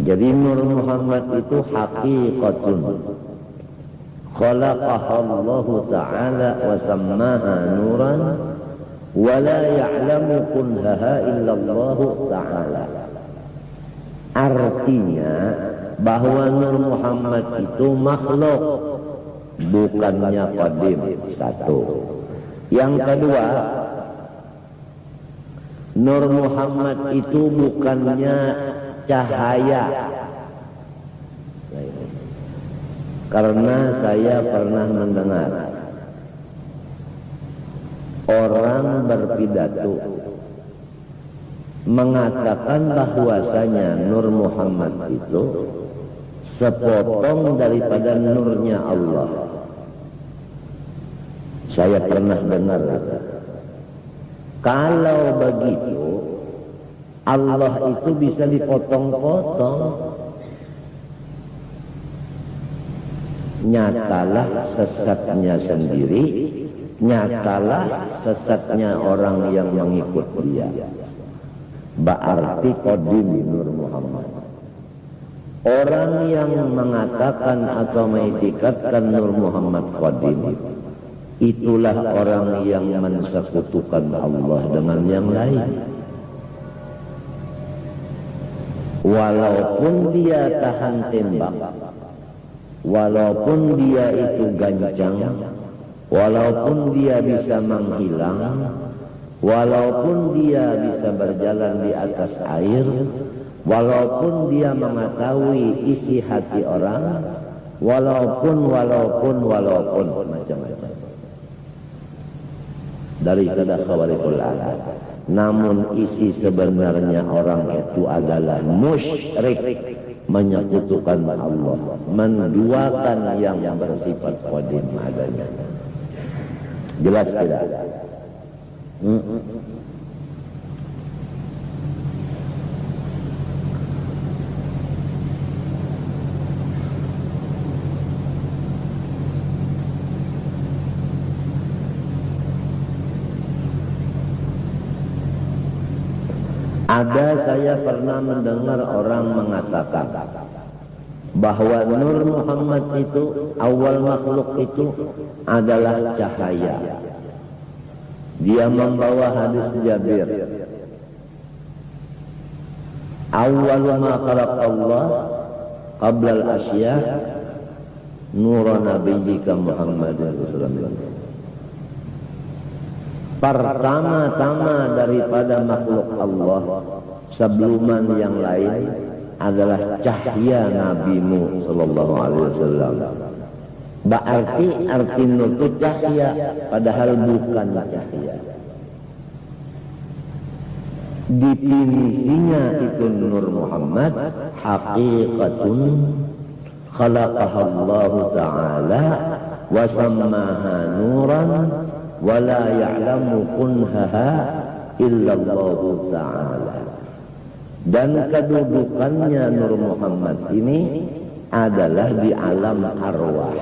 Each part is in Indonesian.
Jadi Nur Muhammad itu haqiqatun khalaqaha Allah Ta'ala wa sammaha nuran wa la ya'lamu kunhaha illallah Ta'ala. Artinya bahwa Nur Muhammad itu makhluk, bukannya qadim. Satu. Yang kedua, Nur Muhammad itu bukannya cahaya. Karena saya pernah mendengar orang berpidato mengatakan bahwasanya Nur Muhammad itu sepotong daripada nurnya Allah. Saya pernah dengar. Kalau begitu, Allah itu bisa dipotong-potong. Nyatalah sesatnya sendiri, nyatalah sesatnya orang yang mengikut dia. Berarti qadim Nur Muhammad. Orang yang mengatakan atau mengikatkan Nur Muhammad qadim, itulah orang yang mensekutukan Allah dengan yang lain. Walaupun dia tahan tembak, walaupun dia itu gancang, walaupun dia bisa menghilang, walaupun dia bisa berjalan di atas air, walaupun dia mengetahui isi hati orang, walaupun macam-macam daripada khawarikul adat. Namun isi sebenarnya orang itu adalah musyrik, menyekutukan Allah, menduakan yang bersifat qadim adanya. Jelas tidak? Saya pernah mendengar orang mengatakan bahwa Nur Muhammad itu, awal makhluk itu adalah cahaya. Dia membawa hadis Jabir, awal ma khalaq Allah qabla al-asya nura nabiyyika Muhammadin Rasulullah. Pertama-tama daripada makhluk Allah sebelum yang lain adalah cahaya nabimu sallallahu alaihi wasallam. Berarti arti nur itu cahaya, padahal bukan cahaya. Definisinya itu Nur Muhammad haqiqatun khalaqaha Allah Ta'ala wa sammaha nuran wa la ya'lamu kunhaha illallah Ta'ala. Dan kedudukannya Nur Muhammad ini adalah di alam arwah.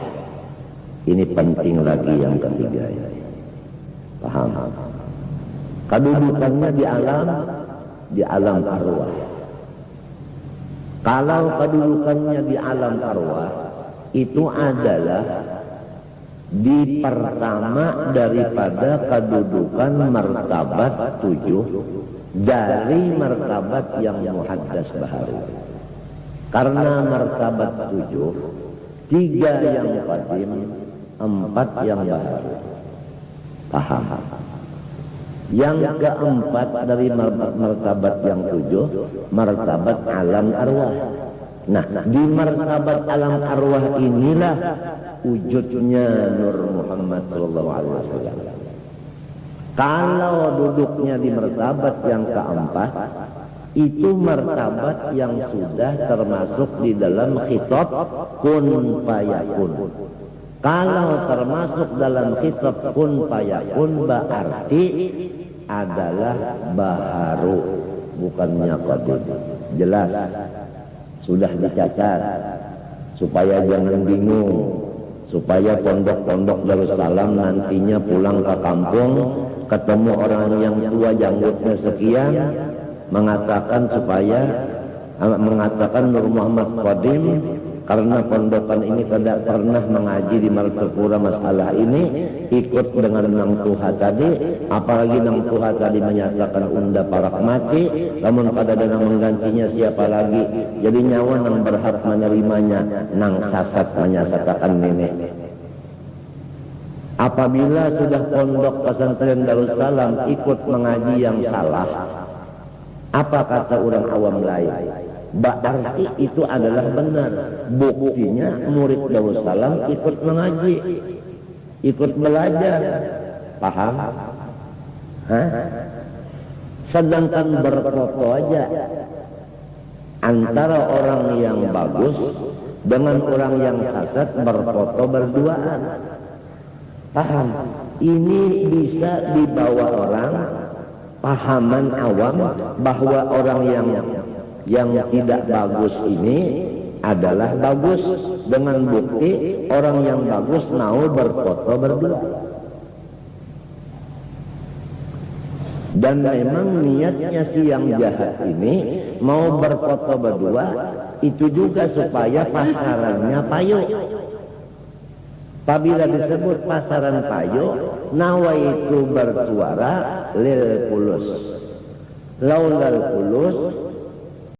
Ini penting lagi yang ketiga ya. Paham? Kedudukannya di alam arwah. Kalau kedudukannya di alam arwah itu adalah di pertama daripada kedudukan martabat 7 dari martabat yang muhaddas baharu. Karena martabat 7, 3 yang qadim, 4 yang baharu. Paham? Yang keempat dari martabat yang 7, martabat alam arwah. Nah, di martabat alam arwah inilah wujudnya Nur Muhammad SAW. Kalau duduknya di martabat yang keempat, itu martabat yang sudah termasuk di dalam khitab kun fayakun. Kalau termasuk dalam khitab kun fayakun berarti adalah baharu, bukannya qadim. Jelas, sudah dicatat supaya jangan bingung, supaya pondok-pondok Darussalam nantinya pulang ke kampung ketemu orang yang tua janggutnya sekian mengatakan supaya mengatakan Nur Muhammad Qadim karena pondokan ini tidak pernah mengaji di Martapura masalah ini, ikut dengan Nang Tuha tadi, apalagi Nang Tuha tadi menyatakan unda parak mati, namun pada dana menggantinya siapa lagi, jadi nyawa Nang berhak menerimanya, Nang Sasat menyatakan ini. Apabila sudah pondok pesantren Darussalam ikut mengaji yang salah, apa kata orang awam lain? Berarti itu adalah benar. Buktinya murid Darussalam ikut mengaji, ikut belajar. Paham? Hah? Sedangkan berfoto aja antara orang yang bagus dengan orang yang sesat berfoto berduaan. Paham? Ini bisa dibawa orang pahaman awam bahwa orang yang tidak bagus ini adalah bagus, dengan bukti orang yang bagus mau berfoto berdua. Dan memang niatnya si yang jahat ini mau berfoto berdua itu juga supaya pasarannya payu. Apabila disebut pasaran payu, nawaitu bersuara lil fulus. Laulal fulus